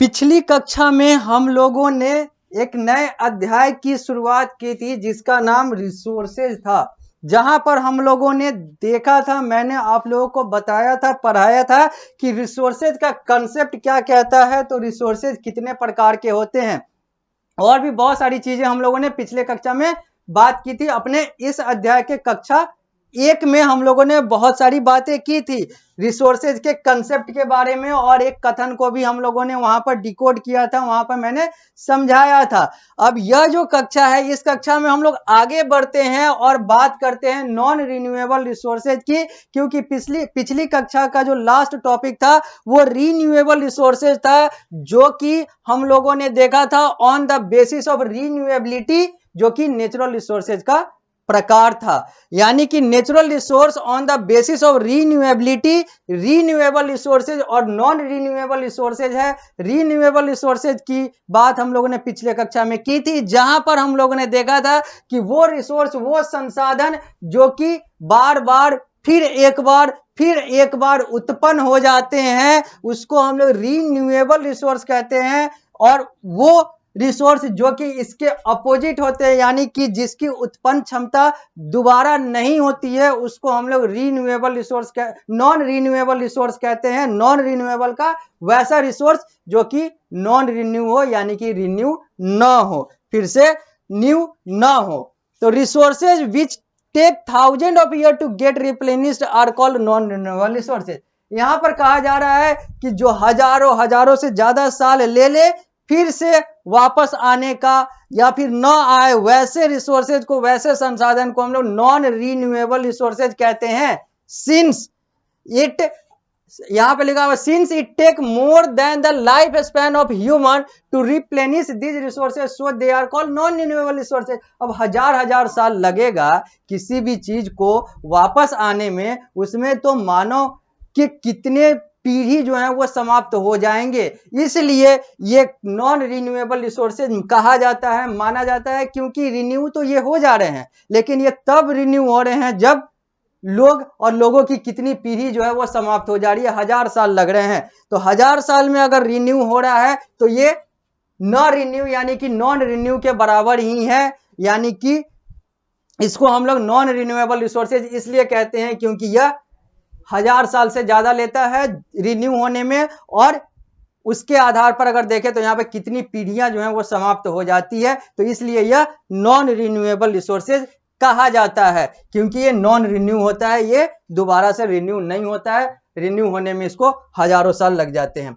पिछली कक्षा में हम लोगों ने एक नए अध्याय की शुरुआत की थी जिसका नाम रिसोर्सेज था, जहां पर हम लोगों ने देखा था, मैंने आप लोगों को बताया था, पढ़ाया था कि रिसोर्सेज का कंसेप्ट क्या कहता है, तो रिसोर्सेज कितने प्रकार के होते हैं और भी बहुत सारी चीजें हम लोगों ने पिछले कक्षा में बात की थी। अपने इस अध्याय के कक्षा 1 में हम लोगों ने बहुत सारी बातें की थी रिसोर्सेज के कंसेप्ट के बारे में और एक कथन को भी हम लोगों ने वहां पर डिकोड किया था, वहां पर मैंने समझाया था। अब यह जो कक्षा है, इस कक्षा में हम लोग आगे बढ़ते हैं और बात करते हैं नॉन रिन्यूएबल रिसोर्सेज की, क्योंकि पिछली कक्षा का जो लास्ट टॉपिक था वो रिन्यूएबल रिसोर्सेज था, जो कि हम लोगों ने देखा था on the basis of renewability, जो कि नेचुरल रिसोर्सेज का प्रकार था। यानी कि natural resource on the basis of renewability, renewable resources और नॉन रिन्यूएबल रिसोर्सेज है। रिन्यूएबल रिसोर्सेज की बात हम लोगों ने पिछले कक्षा में की थी, जहां पर हम लोगों ने देखा था कि वो रिसोर्स, वो संसाधन जो कि बार बार फिर एक बार उत्पन्न हो जाते हैं, उसको हम लोग रिन्यूएबल रिसोर्स कहते हैं। और वो रिसोर्स जो कि इसके अपोजिट होते हैं, यानी कि जिसकी उत्पन्न क्षमता दोबारा नहीं होती है, उसको हम लोग renewable resource non renewable resource कहते हैं। नॉन रिन्यूएबल का वैसा रिसोर्स जो कि नॉन रिन्यू हो, यानी कि रिन्यू ना हो, फिर से न्यू ना हो। तो resources which take thousand of year to get replenished are called non renewable resources. यहां पर कहा जा रहा है कि जो हजारों से ज्यादा साल ले फिर से वापस आने का, या फिर न आए, वैसे रिसोर्सेज को, वैसे संसाधन को हम लोग नॉन रिन्यूएबल रिसोर्सेज कहते हैं। सिंस इट, यहां पे लिखा हुआ since it take more than the life span of human to replenish this resources, so they are called non renewable resources. अब हजार साल लगेगा किसी भी चीज को वापस आने में, उसमें तो मानव के कितने पीढ़ी जो है वो समाप्त हो जाएंगे। इसलिए ये नॉन रिन्यूएबल रिसोर्सेज कहा जाता है, माना जाता है, क्योंकि रिन्यू तो ये हो जा रहे हैं, लेकिन ये तब रिन्यू हो रहे हैं जब लोगों की कितनी पीढ़ी जो है वो समाप्त हो जा रही है, 1000 साल लग रहे हैं। तो 1000 साल में अगर रिन्यू हो रहा है तो ये न रिन्यू यानी कि नॉन रिन्यू के बराबर ही है। यानी कि इसको हम लोग नॉन रिन्यूएबल रिसोर्सेज इसलिए कहते हैं क्योंकि यह 1000 साल से ज्यादा लेता है रिन्यू होने में, और उसके आधार पर अगर देखें तो यहाँ पे कितनी पीढ़ियां जो हैं वो समाप्त हो जाती है। तो इसलिए यह नॉन रिन्यूएबल रिसोर्सेज कहा जाता है, क्योंकि ये नॉन रिन्यू होता है, ये दोबारा से रिन्यू नहीं होता है। रिन्यू होने में इसको हजारों साल लग जाते हैं।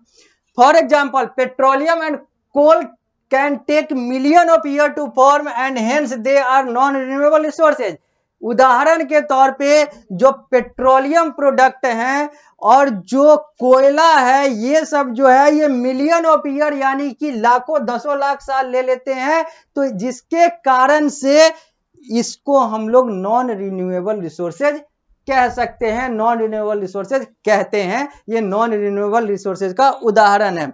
For example, petroleum and coal can take million of year to form and hence they are non renewable resources. उदाहरण के तौर पे जो पेट्रोलियम प्रोडक्ट हैं और जो कोयला है, ये सब जो है ये मिलियन ऑफ ईयर यानी कि लाखों 10 लाख साल ले लेते हैं, तो जिसके कारण से इसको हम लोग नॉन रिन्यूएबल रिसोर्सेज कह सकते हैं, नॉन रिन्यूएबल रिसोर्सेज कहते हैं। ये नॉन रिन्यूएबल रिसोर्सेज का उदाहरण है।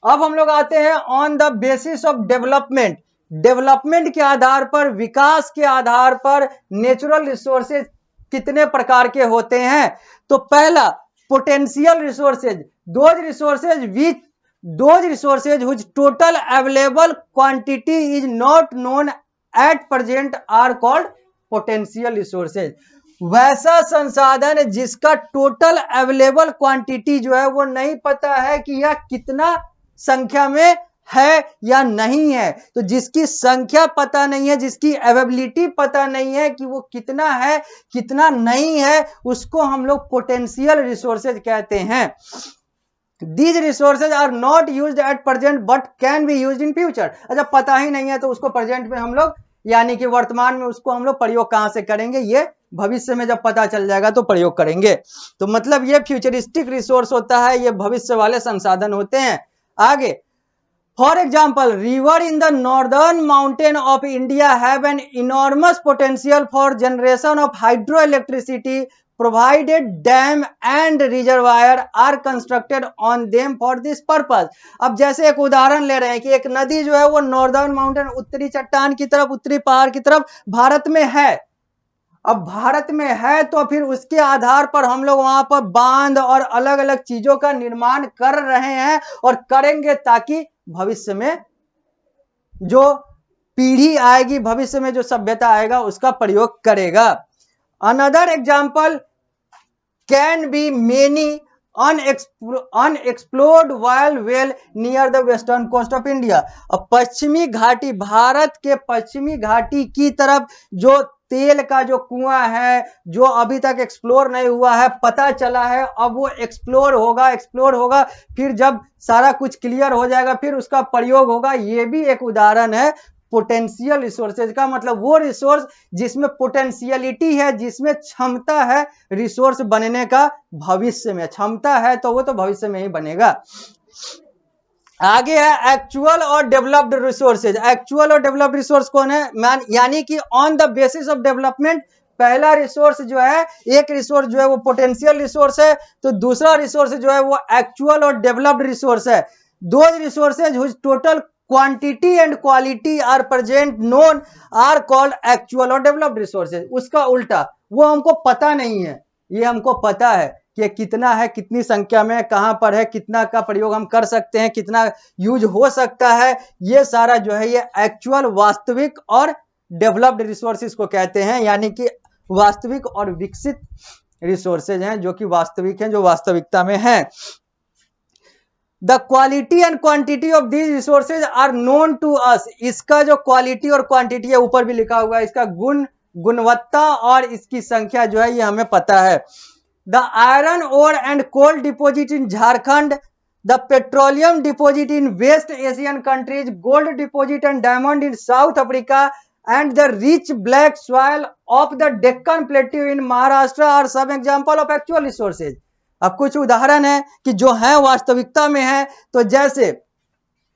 अब हम लोग आते हैं on the basis of development. Development के आधार पर, विकास के आधार पर नेचुरल रिसोर्सेज कितने प्रकार के होते हैं। तो पहला, potential resources, those resources which total available quantity is not known at present are called potential resources. वैसा संसाधन जिसका टोटल अवेलेबल क्वांटिटी जो है वो नहीं पता है कि यह कितना संख्या में है या नहीं है। तो जिसकी संख्या पता नहीं है, जिसकी अवेलेबिलिटी पता नहीं है कि वो कितना है कितना नहीं है, उसको हम लोग पोटेंशियल रिसोर्सेज कहते हैं। These resources are not used at present but can be used in future। अच्छा, पता ही नहीं है तो उसको प्रेजेंट में हम लोग, यानी कि वर्तमान में उसको हम लोग प्रयोग कहां से करेंगे, ये भविष्य में जब पता चल जाएगा तो प्रयोग करेंगे। तो मतलब ये फ्यूचरिस्टिक रिसोर्स होता है, ये भविष्य वाले संसाधन होते हैं। आगे, for example, river in the northern mountain of India have an enormous potential for generation of hydro electricity provided dam and reservoir are constructed on them for this purpose। अब जैसे एक उदाहरण ले रहे हैं कि एक नदी जो है वो नॉर्दर्न माउंटेन, उत्तरी चट्टान की तरफ, उत्तरी पहाड़ की तरफ भारत में है। अब भारत में है तो फिर उसके आधार पर हम लोग वहां पर बांध और अलग अलग चीजों का निर्माण कर रहे हैं और करेंगे, ताकि भविष्य में जो पीढ़ी आएगी, भविष्य में जो सभ्यता आएगा उसका प्रयोग करेगा। Another example can be many unexplored wild well near the western coast of India. अब पश्चिमी घाटी, भारत के पश्चिमी घाटी की तरफ जो तेल का जो कुआं है, जो अभी तक एक्सप्लोर नहीं हुआ है, पता चला है, अब वो एक्सप्लोर होगा, फिर जब सारा कुछ क्लियर हो जाएगा फिर उसका प्रयोग होगा। ये भी एक उदाहरण है पोटेंशियल रिसोर्सेज का, मतलब वो रिसोर्स जिसमें पोटेंशियलिटी है, जिसमें क्षमता है रिसोर्स बनने का, भविष्य में क्षमता है तो वो तो भविष्य में ही बनेगा। आगे है एक्चुअल और डेवलप्ड रिसोर्सेज। एक्चुअल और डेवलप्ड रिसोर्स कौन है? यानी कि on the basis of development, पहला रिसोर्स जो है, एक रिसोर्स जो है वो पोटेंशियल रिसोर्स है, तो दूसरा रिसोर्स जो है वो एक्चुअल और डेवलप्ड रिसोर्स है। Those resources whose total quantity and quality are present known are called actual और डेवलप्ड रिसोर्सेज। उसका उल्टा, वो हमको पता नहीं है, ये हमको पता है कि कितना है, कितनी संख्या में, कहां पर है, कितना का प्रयोग हम कर सकते हैं, कितना यूज हो सकता है, ये सारा जो है ये एक्चुअल, वास्तविक और डेवलप्ड रिसोर्सेज को कहते हैं। यानी कि वास्तविक और विकसित रिसोर्सेज हैं, जो कि वास्तविक हैं, जो वास्तविकता में हैं। The quality and quantity of these resources are known to us. इसका जो क्वालिटी और क्वांटिटी है, ऊपर भी लिखा हुआ है, इसका गुणवत्ता और इसकी संख्या जो है ये हमें पता है। The iron ore and coal deposit in Jharkhand, the petroleum deposit in west Asian countries, gold deposit and diamond in South Africa and the rich black soil of the Deccan plateau in Maharashtra are सब example of actual resources. अब कुछ उदाहरण है कि जो है वास्तविकता में है। तो जैसे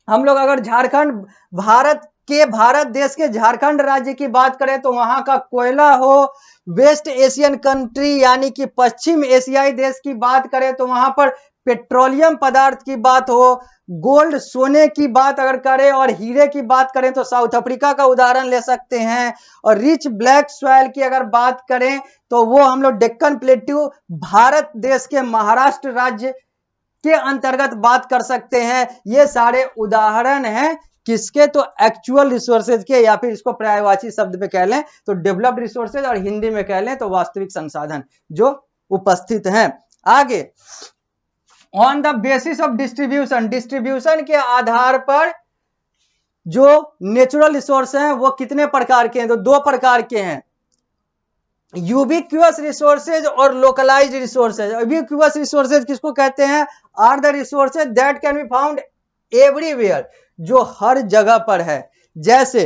हम लोग अगर झारखंड, भारत देश के झारखंड राज्य की बात करें तो वहां का कोयला हो, वेस्ट एशियन कंट्री यानी कि पश्चिम एशियाई देश की बात करें तो वहां पर पेट्रोलियम पदार्थ की बात हो, गोल्ड सोने की बात अगर करें और हीरे की बात करें तो साउथ अफ्रीका का उदाहरण ले सकते हैं। और रिच ब्लैक सॉइल की अगर बात करें तो वो हम लोग डेक्कन प्लेट्यू भारत देश के महाराष्ट्र राज्य के अंतर्गत बात कर सकते हैं। ये सारे उदाहरण हैं किसके? तो एक्चुअल रिसोर्सेज के, या फिर इसको पर्यायवाची शब्द में कह लें तो डेवलप्ड रिसोर्सेज, और हिंदी में कह लें तो वास्तविक संसाधन जो उपस्थित हैं। आगे, on the basis of distribution, distribution के आधार पर जो नेचुरल रिसोर्स हैं वो कितने प्रकार के हैं? तो दो प्रकार के हैं, यूबिक्यूअस रिसोर्सेज और लोकलाइज्ड रिसोर्सेज। यूबिक्यूअस रिसोर्सेज किसको कहते हैं? Are the resources that can be found everywhere, जो हर जगह पर है, जैसे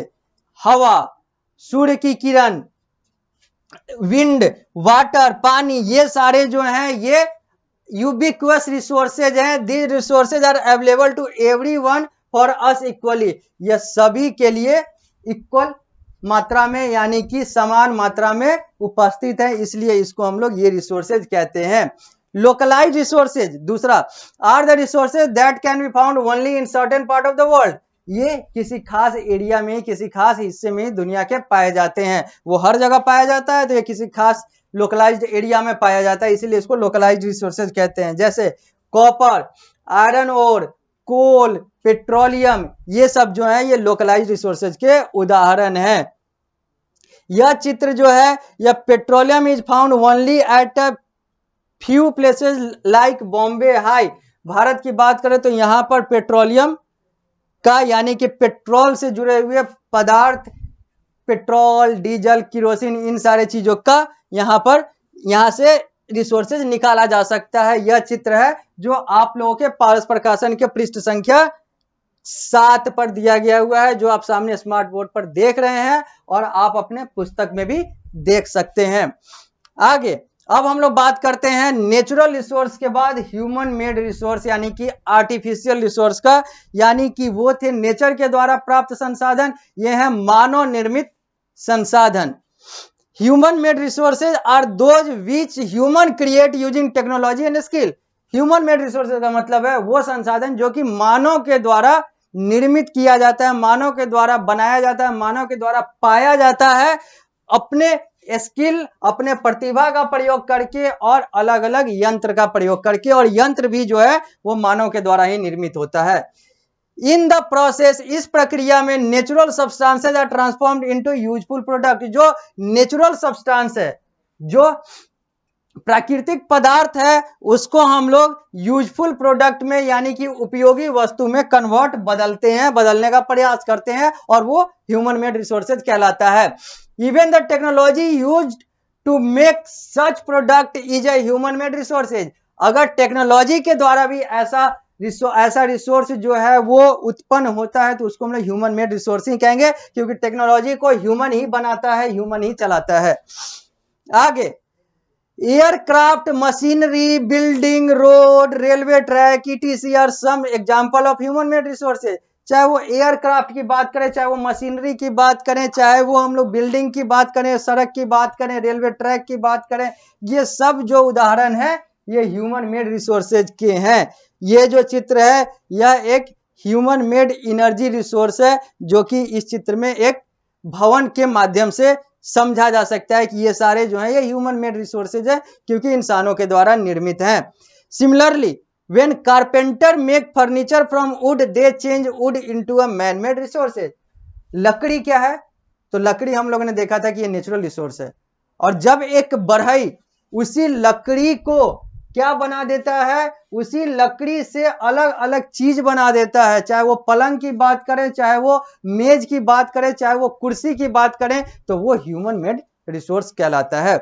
हवा, सूर्य की किरण, विंड, वाटर, पानी, ये सारे जो हैं ये यूबिक्यूअस रिसोर्सेज हैं। These resources are available to everyone for us equally, ये सभी के लिए इक्वल मात्रा में यानी कि समान मात्रा में उपस्थित है, इसलिए इसको हम लोग ये रिसोर्सेज कहते हैं। लोकलाइज्ड रिसोर्सेज दूसरा, are the resources that can be found only in certain part of the world, ये किसी खास एरिया में, किसी खास हिस्से में दुनिया के पाए जाते हैं। वो हर जगह पाया जाता है तो ये किसी खास लोकलाइज्ड एरिया में पाया जाता है, इसीलिए इसको लोकलाइज्ड रिसोर्सेज कहते हैं। जैसे कॉपर, आयरन ओर, कोल, पेट्रोलियम, ये सब जो है ये लोकलाइज्ड रिसोर्सेज के उदाहरण हैं। यह चित्र जो है यह petroleum is found only at a few places like Bombay high. Bharat की बात करें तो यहां पर पेट्रोलियम का यानी कि पेट्रोल से जुड़े हुए पदार्थ, पेट्रोल, डीजल, किरोसिन, इन सारे चीजों का यहां से रिसोर्सेज निकाला जा सकता है। यह चित्र है जो आप लोगों के पारस प्रकाशन के पृष्ठ संख्या 7 पर दिया गया हुआ है, जो आप सामने स्मार्ट बोर्ड पर देख रहे हैं और आप अपने पुस्तक में भी देख सकते हैं। आगे अब हम लोग बात करते हैं नेचुरल रिसोर्स के बाद ह्यूमन मेड रिसोर्स यानी कि आर्टिफिशियल रिसोर्स का, यानी कि वो थे नेचर के द्वारा प्राप्त संसाधन, ये है मानव निर्मित संसाधन। Human made resources are those which human create using technology and skill. Human made resources का मतलब है वो संसाधन जो कि मानव के द्वारा निर्मित किया जाता है, मानव के द्वारा बनाया जाता है, मानव के द्वारा पाया जाता है अपने स्किल, अपने प्रतिभा का प्रयोग करके और अलग अलग यंत्र का प्रयोग करके, और यंत्र भी जो है वो मानव के द्वारा ही निर्मित होता है। इन द प्रोसेस, इस प्रक्रिया में natural substances are transformed into useful product. जो नेचुरल सब्सटेंस है, जो प्राकृतिक पदार्थ है, उसको हम लोग यूजफुल प्रोडक्ट में यानी कि उपयोगी वस्तु में कन्वर्ट, बदलते हैं, बदलने का प्रयास करते हैं, और वो ह्यूमन मेड रिसोर्सेज कहलाता है। Even the technology used to make such product is a human made resources. अगर टेक्नोलॉजी के द्वारा भी ऐसा रिसोर्स जो है वो उत्पन्न होता है तो उसको हम लोग ह्यूमन मेड रिसोर्स ही कहेंगे, क्योंकि टेक्नोलॉजी को ह्यूमन ही बनाता है, ह्यूमन ही चलाता है। आगे, aircraft, machinery, building, road, railway track, ETC are some example of human made resources. चाहे वो एयरक्राफ्ट की बात करें, चाहे वो मशीनरी की बात करें, चाहे वो हम लोग बिल्डिंग की बात करें, सड़क की बात करें, रेलवे ट्रैक की बात करें, ये सब जो उदाहरण है ये ह्यूमन मेड रिसोर्सेज के हैं। ये जो चित्र है यह एक ह्यूमन मेड एनर्जी रिसोर्स है, जो कि इस चित्र में एक भवन के माध्यम से समझा जा सकता है कि ये सारे जो है ये ह्यूमन मेड रिसोर्सेज है, क्योंकि इंसानों के द्वारा निर्मित हैं। Similarly when carpenter make furniture from would, they change would into a man made resources. लकड़ी क्या है? तो लकड़ी हम लोगों ने देखा था कि ये नेचुरल रिसोर्स है, और जब एक बढ़ई उसी लकड़ी को क्या बना देता है, उसी लकड़ी से अलग अलग चीज बना देता है, चाहे वो पलंग की बात करें, चाहे वो मेज की बात करें, चाहे वो कुर्सी की बात करें, तो वो ह्यूमन मेड रिसोर्स कहलाता है।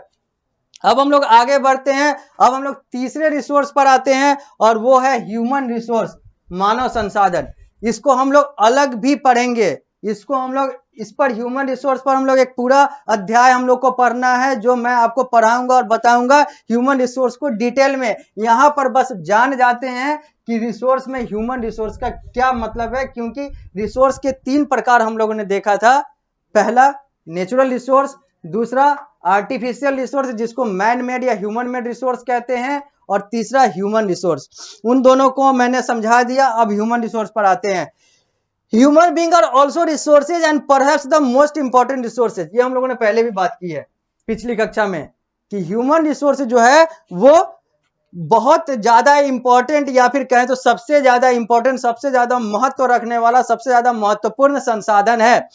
अब हम लोग आगे बढ़ते हैं, अब हम लोग तीसरे रिसोर्स पर आते हैं, और वो है ह्यूमन रिसोर्स, मानव संसाधन। इसको हम लोग अलग भी पढ़ेंगे, इसको हम लोग इस पर ह्यूमन रिसोर्स पर हम लोग एक पूरा अध्याय हम लोग को पढ़ना है, जो मैं आपको पढ़ाऊंगा और बताऊंगा ह्यूमन रिसोर्स को डिटेल में। यहां पर बस जान जाते हैं कि रिसोर्स में ह्यूमन रिसोर्स का क्या मतलब है, क्योंकि रिसोर्स के 3 प्रकार हम लोगों ने देखा था। पहला नेचुरल रिसोर्स, दूसरा आर्टिफिशियल रिसोर्स जिसको मैन मेड या ह्यूमन मेड रिसोर्स कहते हैं, और तीसरा ह्यूमन रिसोर्स। उन दोनों को मैंने समझा दिया, अब ह्यूमन रिसोर्स पर आते हैं। Human being are also resources and perhaps the most important resources. ये हम लोगों ने पहले भी बात की है पिछली कक्षा में, कि ह्यूमन रिसोर्स जो है वो बहुत ज्यादा इंपॉर्टेंट, या फिर कहें तो सबसे ज्यादा इंपॉर्टेंट, सबसे ज्यादा महत्व रखने वाला, सबसे ज्यादा महत्वपूर्ण संसाधन है।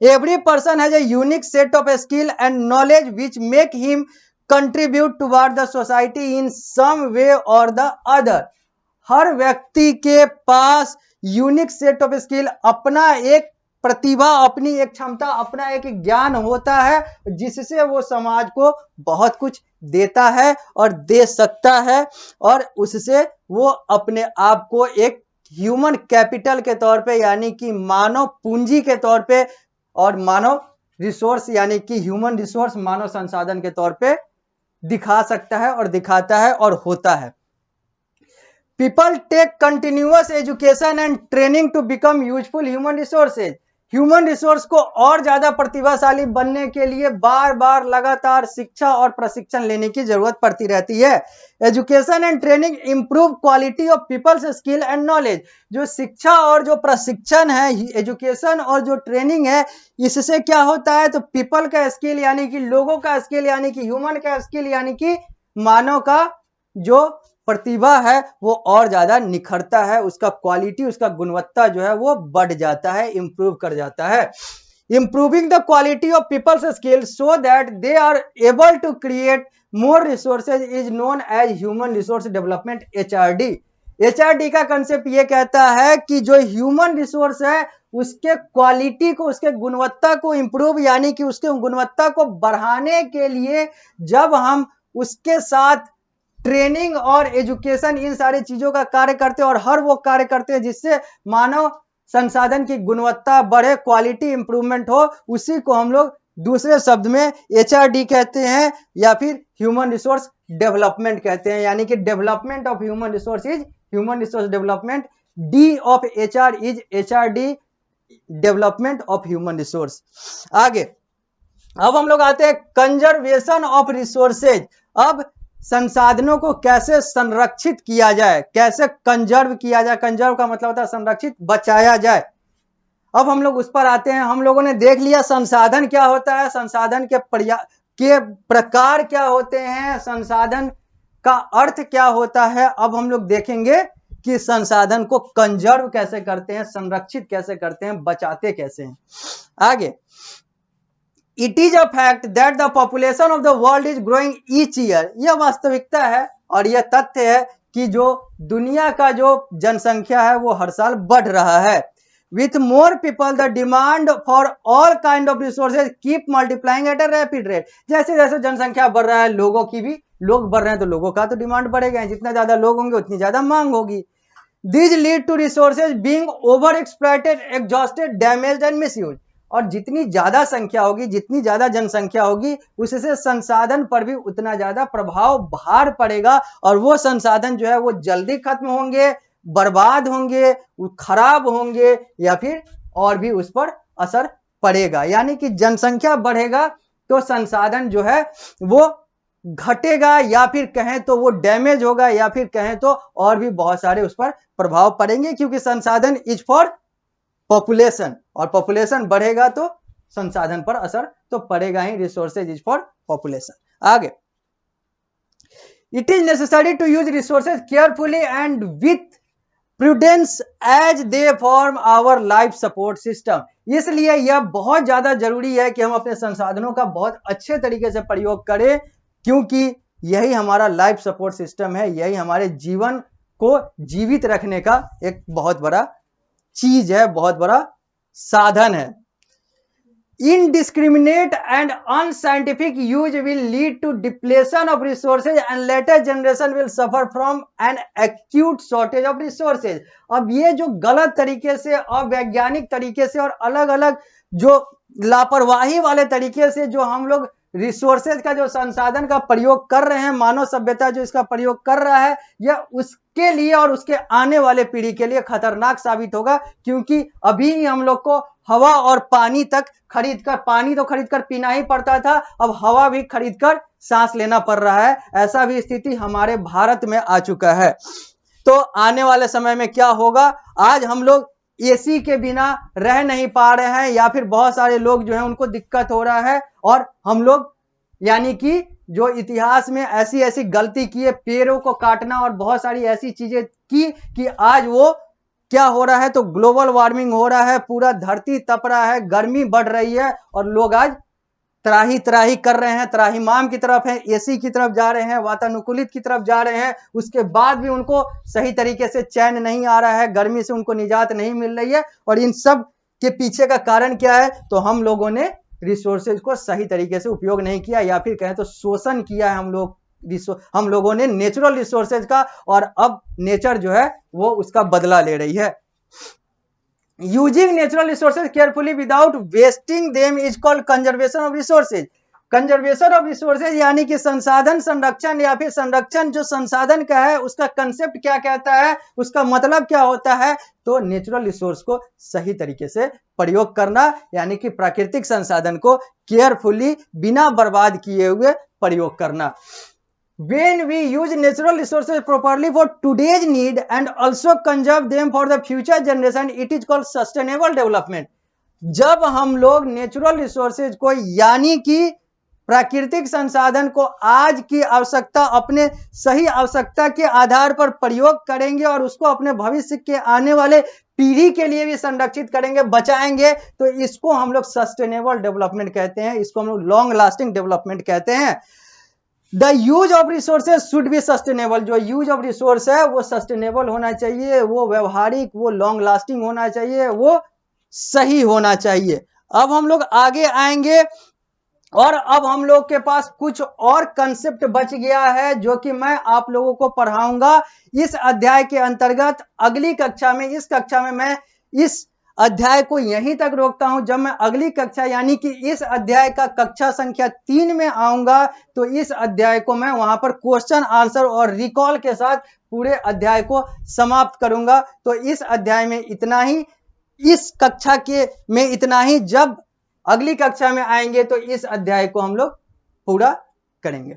Every person has a unique set of skill and knowledge which make him contribute toward the society in some way or the other. हर व्यक्ति के पास यूनिक सेट ऑफ स्किल, अपना एक प्रतिभा, अपनी एक क्षमता, अपना एक ज्ञान होता है, जिससे वो समाज को बहुत कुछ देता है और दे सकता है, और उससे वो अपने आप को एक ह्यूमन कैपिटल के तौर पे, यानी कि मानव पूंजी के तौर पे, और मानव रिसोर्स यानी कि ह्यूमन रिसोर्स मानव संसाधन के तौर पे दिखा सकता है और दिखाता है और होता है। People take continuous education and training to become useful human resources. Human resource को और ज्यादा प्रतिभाशाली बनने के लिए बार बार लगातार शिक्षा और प्रशिक्षण लेने की जरूरत पड़ती रहती है। Education and training improve quality of people's skill and knowledge. जो शिक्षा और जो प्रशिक्षण है, एजुकेशन और जो ट्रेनिंग है, इससे क्या होता है, तो पीपल का स्किल यानी कि लोगों का स्किल, यानी कि ह्यूमन का स्किल, यानी कि मानव का जो प्रतिभा है वो और ज्यादा निखरता है, उसका क्वालिटी, उसका गुणवत्ता जो है वो बढ़ जाता है, इंप्रूव कर जाता है। Improving the quality of people's skill so that they are able to create more resources is known as human resource development, HRD। HRD का कंसेप्ट ये कहता है कि जो ह्यूमन रिसोर्स है उसके क्वालिटी को, उसके गुणवत्ता को इंप्रूव यानी कि उसके गुणवत्ता को बढ़ाने के लिए जब हम उसके साथ ट्रेनिंग और एजुकेशन, इन सारी चीजों का कार्य करते हैं, और हर वो कार्य करते हैं जिससे मानव संसाधन की गुणवत्ता बढ़े, क्वालिटी इंप्रूवमेंट हो, उसी को हम लोग दूसरे शब्द में HRD कहते हैं, या फिर ह्यूमन रिसोर्स डेवलपमेंट कहते हैं। यानी कि development of human resource is human resource development, D of HR is HRD, development of human resource. आगे अब हम लोग आते हैं कंजर्वेशन ऑफ रिसोर्सेज। अब संसाधनों को कैसे संरक्षित किया जाए, कैसे कंजर्व किया जाए। कंजर्व का मतलब होता है संरक्षित, बचाया जाए। अब हम लोग उस पर आते हैं। हम लोगों ने देख लिया संसाधन क्या होता है, संसाधन के के प्रकार क्या होते हैं, संसाधन का अर्थ क्या होता है, अब हम लोग देखेंगे कि संसाधन को कंजर्व कैसे करते हैं, संरक्षित कैसे करते हैं, बचाते कैसे हैं। आगे, it is a fact that the population of the world is growing each year, यह वास्तविकता है और यह तथ्य है कि जो दुनिया का जो जनसंख्या है वो हर साल बढ़ रहा है। With more people the demand for all kind of resources keep multiplying at a rapid rate, जैसे जैसे जनसंख्या बढ़ रहा है, लोगों की भी, लोग बढ़ रहे हैं तो लोगों का तो डिमांड बढ़ेगा, जितना ज्यादा लोग होंगे उतनी ज्यादा मांग होगी। These lead to resources being overexploited, exhausted, damaged and misused, और जितनी ज्यादा संख्या होगी, जितनी ज्यादा जनसंख्या होगी, उससे संसाधन पर भी उतना ज्यादा प्रभाव भार पड़ेगा और वो संसाधन जो है वो जल्दी खत्म होंगे, बर्बाद होंगे, खराब होंगे या फिर और भी उस पर असर पड़ेगा। यानी कि जनसंख्या बढ़ेगा तो संसाधन जो है वो घटेगा या फिर कहें तो वो डैमेज होगा या फिर कहें तो और भी बहुत सारे उस पर प्रभाव पड़ेंगे, क्योंकि संसाधन इज फॉर पॉपुलेशन और पॉपुलेशन बढ़ेगा तो संसाधन पर असर तो पड़ेगा ही, रिसोर्सेज इज फॉर पॉपुलेशन। आगे, it is necessary to use resources carefully and with prudence as they form our life support system, इसलिए यह बहुत ज्यादा जरूरी है कि हम अपने संसाधनों का बहुत अच्छे तरीके से प्रयोग करें, क्योंकि यही हमारा लाइफ सपोर्ट सिस्टम है, यही हमारे जीवन को जीवित रखने का एक बहुत बड़ा चीज है, बहुत बड़ा साधन है। Indiscriminate and unscientific use will lead to depletion of resources and later generation will suffer from an acute shortage of resources। अब ये जो गलत तरीके से, अवैज्ञानिक तरीके से और अलग अलग जो लापरवाही वाले तरीके से जो हम लोग रिसोर्सेज का, जो संसाधन का प्रयोग कर रहे हैं, मानव सभ्यता जो इसका प्रयोग कर रहा है, यह उसके लिए और उसके आने वाले पीढ़ी के लिए खतरनाक साबित होगा, क्योंकि अभी हम लोग को हवा और पानी तक खरीदकर, पानी तो खरीदकर पीना ही पड़ता था, अब हवा भी खरीदकर सांस लेना पड़ रहा है। ऐसा भी स्थिति हमारे भारत में आ चुका है। तो आने वाले समय में क्या होगा, आज हम लोग एसी के बिना रह नहीं पा रहे हैं या फिर बहुत सारे लोग जो है उनको दिक्कत हो रहा है, और हम लोग यानी कि जो इतिहास में ऐसी ऐसी गलती की है, पेड़ों को काटना और बहुत सारी ऐसी चीजें की कि आज वो क्या हो रहा है, तो ग्लोबल वार्मिंग हो रहा है, पूरा धरती तप रहा है, गर्मी बढ़ रही है और लोग आज त्राही त्राही कर रहे हैं, त्राहीमाम की तरफ है, एसी की तरफ जा रहे हैं, वातानुकूलित की तरफ जा रहे हैं, उसके बाद भी उनको सही तरीके से चैन नहीं आ रहा है, गर्मी से उनको निजात नहीं मिल रही है। और इन सब के पीछे का कारण क्या है, तो हम लोगों ने रिसोर्सेज को सही तरीके से उपयोग नहीं किया या फिर कहें तो शोषण किया है हम लोगों ने नेचुरल रिसोर्सेज का, और अब नेचर जो है वो उसका बदला ले रही है। Using natural resources carefully without wasting them is called conservation of resources. Conservation of resources यानी कि संसाधन संरक्षण या फिर संरक्षण जो संसाधन का है उसका कंसेप्ट क्या कहता है, उसका मतलब क्या होता है, तो नेचुरल रिसोर्स को सही तरीके से प्रयोग करना, यानी कि प्राकृतिक संसाधन को केयरफुली बिना बर्बाद किए हुए प्रयोग करना। When we use natural resources properly for today's need and also conserve them for the future generation, it is called sustainable development। जब हम लोग नेचुरल रिसोर्सेज को यानी कि प्राकृतिक संसाधन को आज की आवश्यकता, अपने सही आवश्यकता के आधार पर प्रयोग करेंगे और उसको अपने भविष्य के आने वाले पीढ़ी के लिए भी संरक्षित करेंगे, बचाएंगे, तो इसको हम लोग सस्टेनेबल डेवलपमेंट कहते हैं, इसको हम लोग लॉन्ग लास्टिंग डेवलपमेंट कहते हैं। The use of resources should be sustainable, जो यूज ऑफ रिसोर्स है वो सस्टेनेबल होना चाहिए, वो व्यवहारिक, वो लॉन्ग लास्टिंग होना चाहिए, वो सही होना चाहिए। अब हम लोग आगे आएंगे और अब हम लोग के पास कुछ और कंसेप्ट बच गया है जो कि मैं आप लोगों को पढ़ाऊंगा इस अध्याय के अंतर्गत अगली कक्षा में। इस कक्षा में मैं इस अध्याय को यहीं तक रोकता हूं। जब मैं अगली कक्षा यानी कि इस अध्याय का कक्षा संख्या 3 में आऊंगा तो इस अध्याय को मैं वहां पर क्वेश्चन आंसर और रिकॉल के साथ पूरे अध्याय को समाप्त करूंगा। तो इस अध्याय में इतना ही, इस कक्षा के में इतना ही। जब अगली कक्षा में आएंगे तो इस अध्याय को हम लोग पूरा करेंगे।